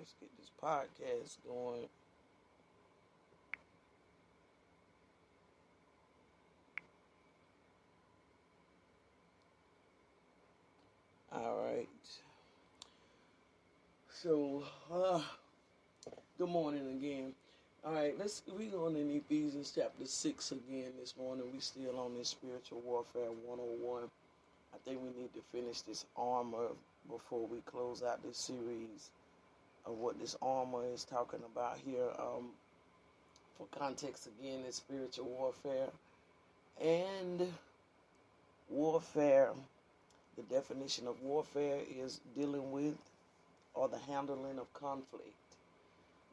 Let's get this podcast going. All right. So, good morning again. All right, we going in Ephesians chapter 6 again this morning. We still on this spiritual warfare 101. I think we need to finish this armor before we close out this series of what this armor is talking about here. For context, again, it's spiritual warfare and warfare. The definition of warfare is dealing with or the handling of conflict.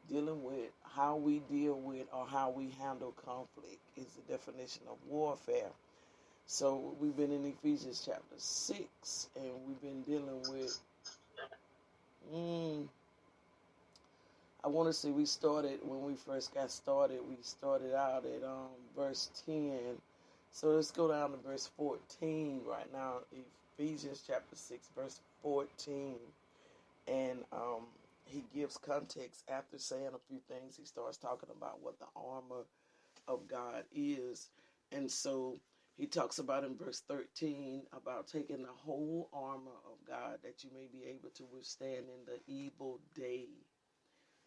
Dealing with how we deal with or how we handle conflict is the definition of warfare. So we've been in Ephesians chapter 6 and we've been dealing with, I want to say we started, when we first got started, we started out at verse 10. So let's go down to verse 14 right now, Ephesians chapter 6, verse 14. And he gives context after saying a few things. He starts talking about what the armor of God is. And so he talks about in verse 13 about taking the whole armor of God that you may be able to withstand in the evil day,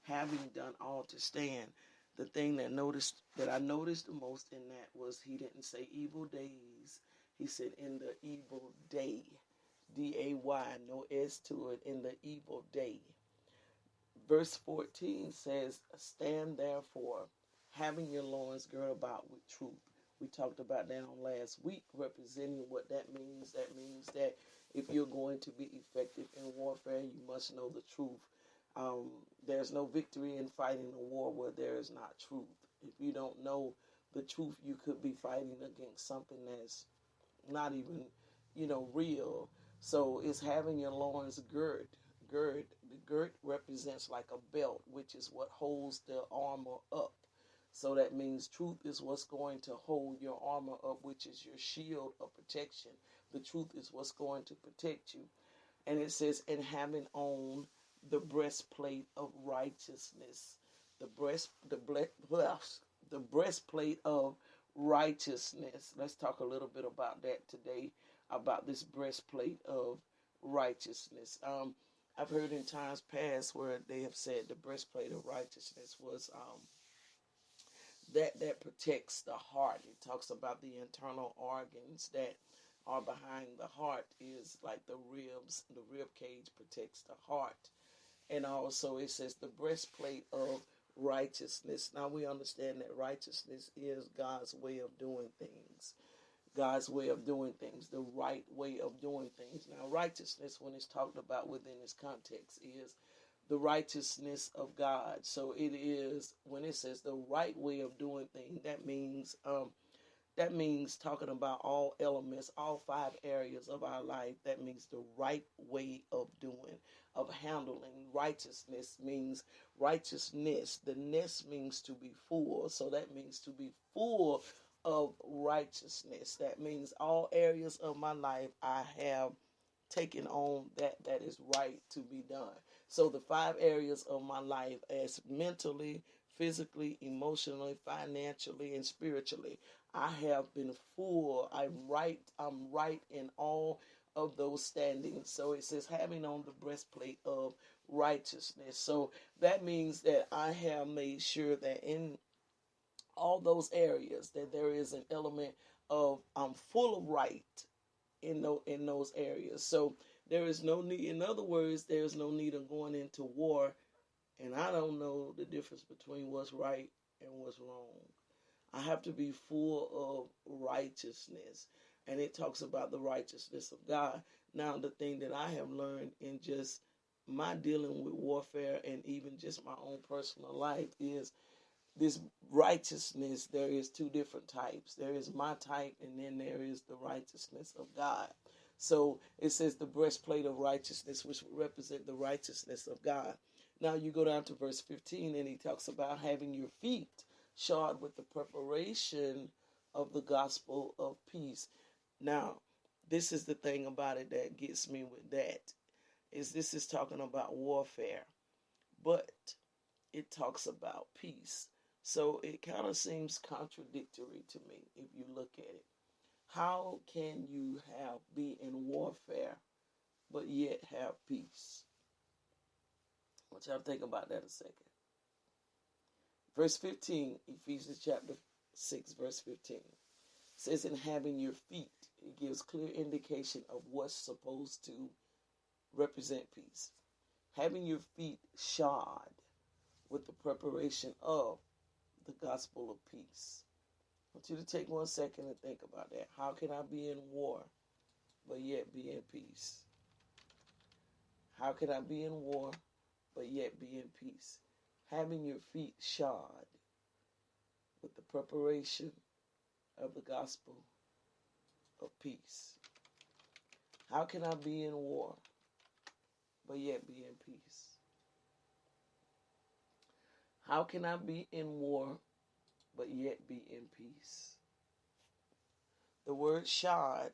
having done all to stand. The thing that I noticed the most in that was he didn't say evil days. He said in the evil day. D-A-Y, no S to it, in the evil day. Verse 14 says, stand therefore, having your loins girded about with truth. We talked about that on last week, representing what that means. That means that if you're going to be effective in warfare, you must know the truth. There's no victory in fighting a war where there is not truth. If you don't know the truth, you could be fighting against something that's not even, real. So it's having your loins girt. The girt represents like a belt, which is what holds the armor up. So that means truth is what's going to hold your armor up, which is your shield of protection. The truth is what's going to protect you. And it says, and having on the breastplate of righteousness. The breastplate of righteousness. Let's talk a little bit about that today, about this breastplate of righteousness. I've heard in times past where they have said the breastplate of righteousness was that protects the heart. It talks about the internal organs that are behind the heart is like the ribs. The rib cage protects the heart. And also it says the breastplate of righteousness. Now we understand that righteousness is God's way of doing things. God's way of doing things, the right way of doing things. Now righteousness, when it's talked about within this context, is the righteousness of God. So it is, when it says the right way of doing things, that means talking about all elements, all 5 areas of our life. That means the right way of doing, of handling. Righteousness means righteousness. The ness means to be full. So that means to be full of righteousness. That means all areas of my life I have taken on that is right to be done. So the 5 areas of my life, as mentally, physically, emotionally, financially, and spiritually, I have been full. I'm right in all of those standings. So it says having on the breastplate of righteousness. So that means that I have made sure that in all those areas that there is an element of I'm full of right in those areas. So there is no need, in other words, there is no need of going into war and I don't know the difference between what's right and what's wrong. I have to be full of righteousness. And it talks about the righteousness of God. Now, the thing that I have learned in just my dealing with warfare and even just my own personal life is this righteousness. There is 2 different types. There is my type, and then there is the righteousness of God. So it says the breastplate of righteousness, which would represent the righteousness of God. Now you go down to verse 15, and he talks about having your feet shod with the preparation of the gospel of peace. Now, this is the thing about it that gets me with that, is this is talking about warfare. but it talks about peace. So it kind of seems contradictory to me if you look at it. How can you be in warfare but yet have peace? I want y'all to think about that a second. Verse 15, Ephesians chapter 6, verse 15. Says, in having your feet, it gives clear indication of what's supposed to represent peace. Having your feet shod with the preparation of the gospel of peace. I want you to take 1 second and think about that. How can I be in war but yet be in peace? How can I be in war but yet be in peace? Having your feet shod with the preparation of the gospel of peace. How can I be in war but yet be in peace? How can I be in war but yet be in peace? The word shod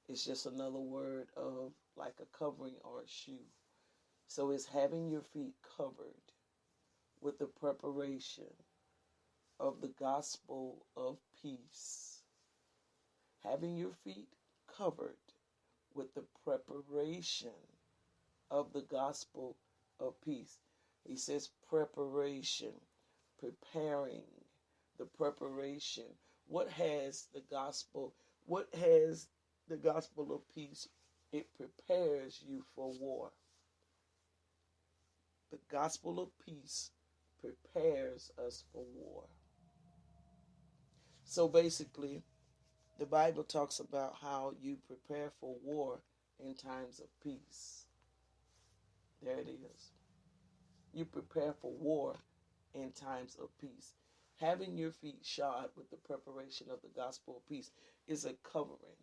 is just another word of like a covering or a shoe. So it's having your feet covered with the preparation of the gospel of peace. Having your feet covered with the preparation of the gospel of peace. He says preparation, preparing, the preparation. What has the gospel of peace? It prepares you for war. The gospel of peace prepares us for war. So basically, the Bible talks about how you prepare for war in times of peace. There it is. You prepare for war in times of peace. Having your feet shod with the preparation of the gospel of peace is a covering.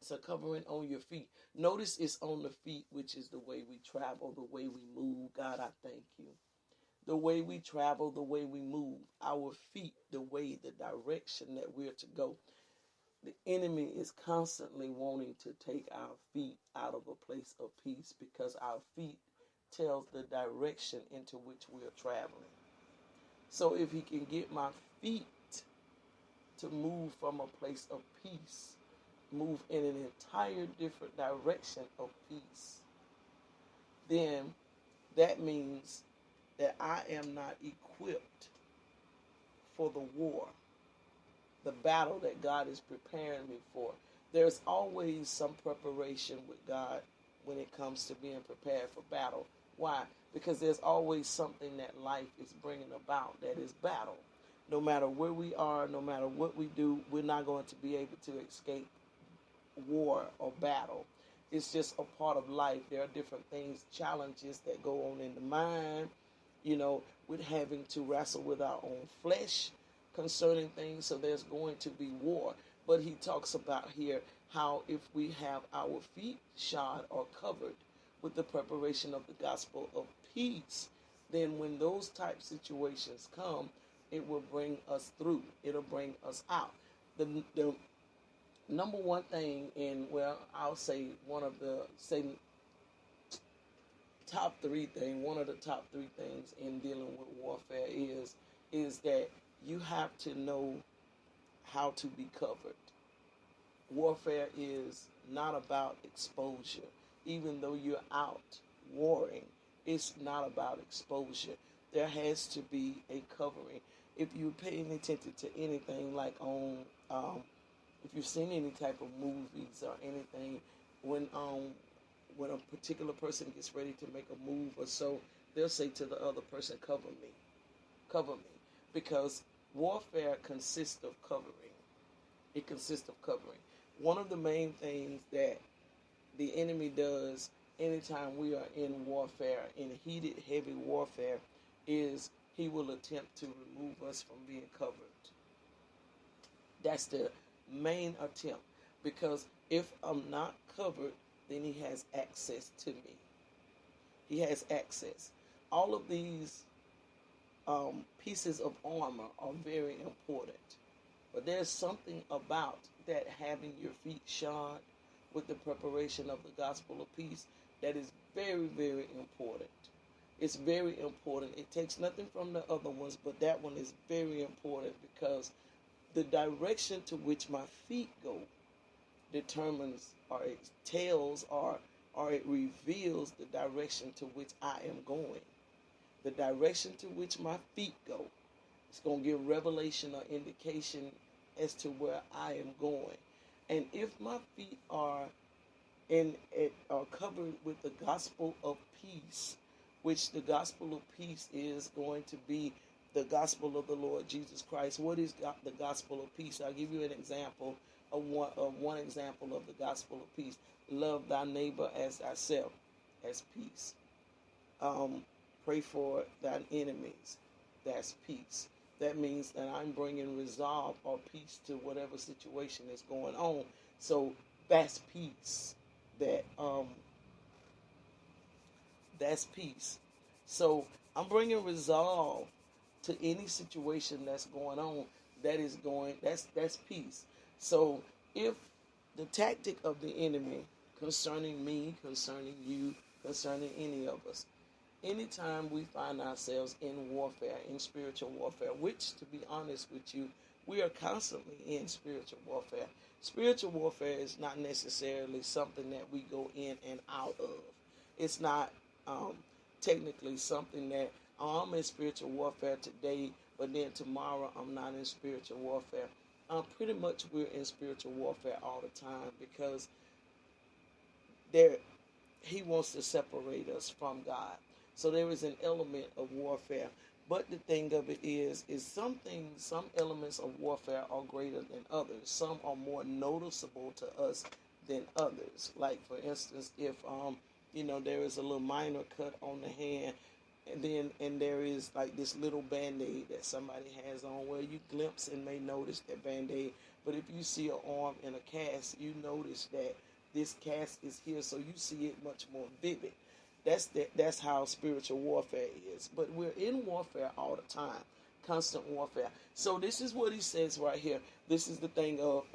It's a covering on your feet. Notice it's on the feet, which is the way we travel, the way we move. God, I thank you. The way we travel, the way we move, our feet, the direction that we're to go. The enemy is constantly wanting to take our feet out of a place of peace because our feet tells the direction into which we are traveling. So if he can get my feet to move from a place of peace, move in an entire different direction of peace, then that means that I am not equipped for the war, the battle that God is preparing me for. There's always some preparation with God when it comes to being prepared for battle. Why? Because there's always something that life is bringing about that is battle. No matter where we are, no matter what we do, we're not going to be able to escape war or battle. It's just a part of life. There are different things, challenges that go on in the mind, with having to wrestle with our own flesh concerning things. So there's going to be war. But he talks about here how if we have our feet shod or covered with the preparation of the gospel of peace, then when those type situations come, it will bring us through. It'll bring us out. The number one thing I'll say one of the top three things in dealing with warfare is that you have to know how to be covered. Warfare is not about exposure. Even though you're out warring, it's not about exposure. There has to be a covering. If you're paying attention to anything like if you've seen any type of movies or anything, when a particular person gets ready to make a move or so, they'll say to the other person, cover me, because warfare consists of covering. It consists of covering. One of the main things that the enemy does anytime we are in warfare, in heated, heavy warfare, is he will attempt to remove us from being covered. That's the main attempt, because if I'm not covered, then he has access to me. He has access. All of these pieces of armor are very important, but there's something about that having your feet shod with the preparation of the gospel of peace that is very, very important. It's very important. It takes nothing from the other ones, but that one is very important because the direction to which my feet go determines, or it tells, or it reveals the direction to which I am going. The direction to which my feet go. It's going to give revelation or indication as to where I am going. And if my feet are are covered with the gospel of peace, which the gospel of peace is going to be the gospel of the Lord Jesus Christ. What is the gospel of peace? I'll give you an example of one example of the gospel of peace. Love thy neighbor as thyself, as peace. Pray for thine enemies. That's peace. That means that I'm bringing resolve or peace to whatever situation is going on. So that's peace. That's peace. So I'm bringing resolve to any situation that's going on. That's peace. So if the tactic of the enemy concerning me, concerning you, concerning any of us, anytime we find ourselves in warfare, in spiritual warfare, which, to be honest with you, we are constantly in spiritual warfare. Spiritual warfare is not necessarily something that we go in and out of. It's not technically something that, I'm in spiritual warfare today, but then tomorrow I'm not in spiritual warfare. Pretty much we're in spiritual warfare all the time because he wants to separate us from God. So there is an element of warfare. But the thing of it is some elements of warfare are greater than others. Some are more noticeable to us than others. Like, for instance, if there is a little minor cut on the hand, and there is like this little band-aid that somebody has on, where you glimpse and may notice that band-aid. But if you see an arm in a cast, you notice that this cast is here, so you see it much more vivid. That's how spiritual warfare is. But we're in warfare all the time, constant warfare. So this is what he says right here. This is the thing of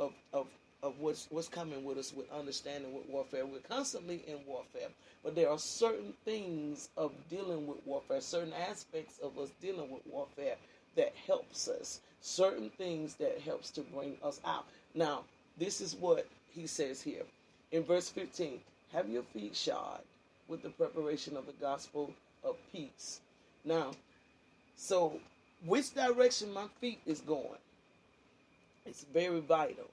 what's coming with us with understanding with warfare. We're constantly in warfare, but there are certain things of dealing with warfare, certain aspects of us dealing with warfare that helps us, certain things that helps to bring us out. Now, this is what he says here in verse 15. Have your feet shod with the preparation of the gospel of peace. Now, so which direction my feet is going, it's very vital.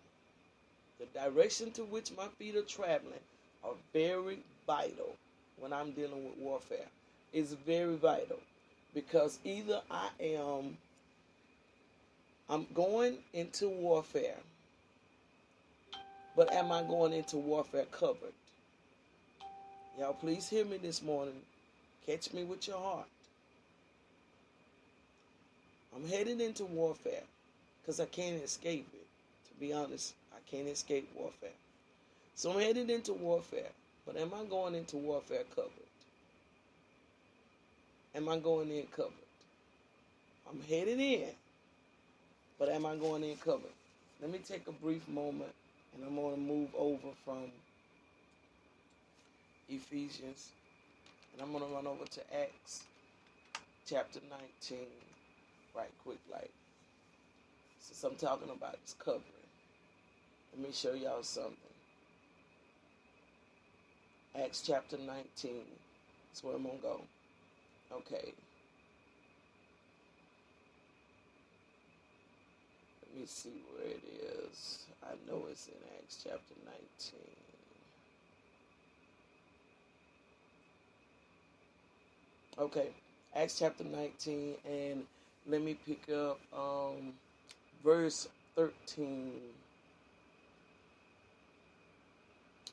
The direction to which my feet are traveling are very vital when I'm dealing with warfare. It's very vital because either I'm going into warfare, but am I going into warfare covered? Y'all, please hear me this morning. Catch me with your heart. I'm headed into warfare because I can't escape it. To be honest, I can't escape warfare. So I'm headed into warfare, but am I going into warfare covered? Am I going in covered? I'm headed in, but am I going in covered? Let me take a brief moment, and I'm going to move over from Ephesians, and I'm going to run over to Acts chapter 19 right quick, like, since I'm talking about this covering. Let me show y'all something. Acts chapter 19. That's where I'm going to go. Okay. Let me see where it is. I know it's in Acts chapter 19. Okay. Acts chapter 19, and let me pick up verse 13.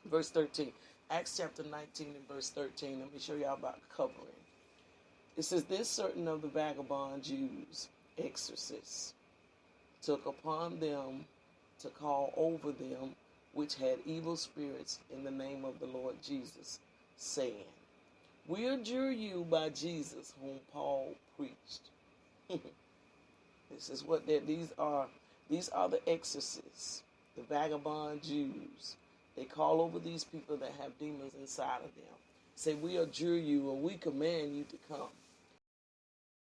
Verse 13. Acts chapter 19 and verse 13. Let me show y'all about covering. It says, "Then certain of the vagabond Jews, exorcists, took upon them to call over them which had evil spirits in the name of the Lord Jesus, saying, We adjure you by Jesus whom Paul preached." This is what these are. These are the exorcists, the vagabond Jews. They call over these people that have demons inside of them, Say, we adjure you or we command you to come.